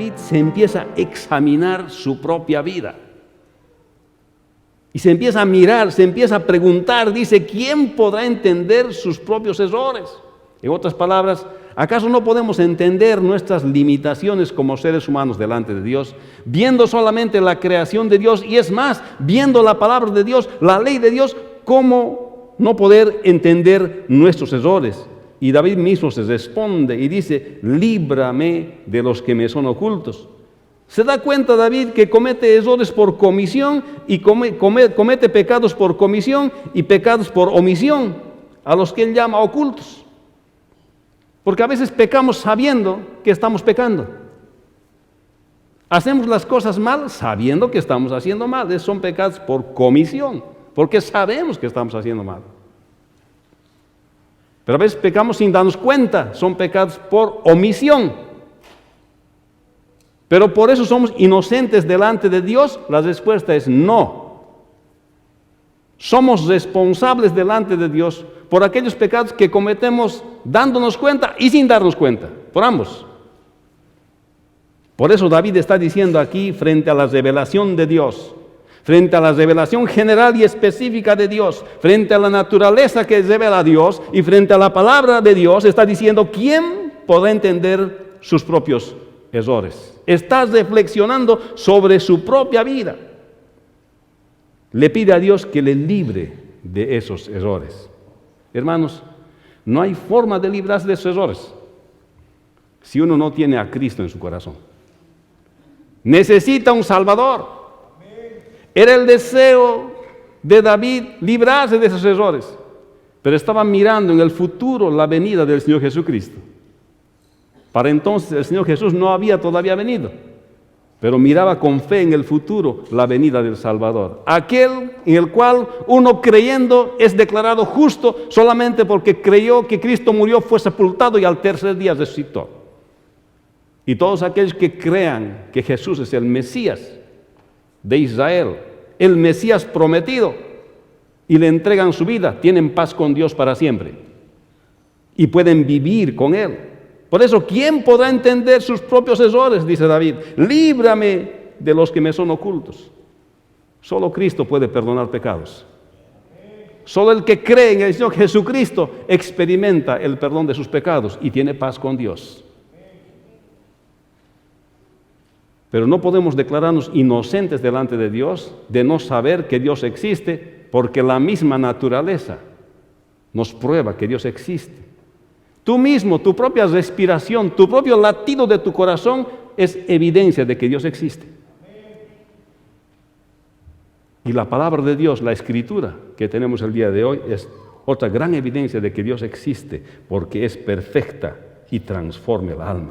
David se empieza a examinar su propia vida. Y se empieza a mirar, se empieza a preguntar, dice, ¿quién podrá entender sus propios errores? En otras palabras, ¿acaso no podemos entender nuestras limitaciones como seres humanos delante de Dios, viendo solamente la creación de Dios y es más, viendo la palabra de Dios, la ley de Dios, cómo no poder entender nuestros errores? Y David mismo se responde y dice, líbrame de los que me son ocultos. Se da cuenta David que comete errores por comisión y comete pecados por comisión y pecados por omisión, a los que él llama ocultos. Porque a veces pecamos sabiendo que estamos pecando. Hacemos las cosas mal sabiendo que estamos haciendo mal. Esos son pecados por comisión, porque sabemos que estamos haciendo mal. Pero a veces pecamos sin darnos cuenta, son pecados por omisión. Pero por eso somos inocentes delante de Dios. La respuesta es no. Somos responsables delante de Dios por aquellos pecados que cometemos dándonos cuenta y sin darnos cuenta, por ambos. Por eso David está diciendo aquí, frente a la revelación de Dios, frente a la revelación general y específica de Dios, frente a la naturaleza que revela a Dios y frente a la palabra de Dios, está diciendo, ¿quién podrá entender sus propios errores? Está reflexionando sobre su propia vida. Le pide a Dios que le libre de esos errores. Hermanos, no hay forma de librarse de esos errores si uno no tiene a Cristo en su corazón. Necesita un Salvador. Era el deseo de David librarse de esos errores, pero estaba mirando en el futuro la venida del Señor Jesucristo. Para entonces el Señor Jesús no había todavía venido, pero miraba con fe en el futuro la venida del Salvador. Aquel en el cual uno creyendo es declarado justo solamente porque creyó que Cristo murió, fue sepultado y al tercer día resucitó. Y todos aquellos que crean que Jesús es el Mesías de Israel, el Mesías prometido, y le entregan su vida, tienen paz con Dios para siempre y pueden vivir con Él. Por eso, ¿quién podrá entender sus propios errores? Dice David, líbrame de los que me son ocultos. Solo Cristo puede perdonar pecados. Solo el que cree en el Señor Jesucristo experimenta el perdón de sus pecados y tiene paz con Dios. Pero no podemos declararnos inocentes delante de Dios de no saber que Dios existe, porque la misma naturaleza nos prueba que Dios existe. Tú mismo, tu propia respiración, tu propio latido de tu corazón es evidencia de que Dios existe. Y la palabra de Dios, la Escritura que tenemos el día de hoy, es otra gran evidencia de que Dios existe, porque es perfecta y transforma el alma.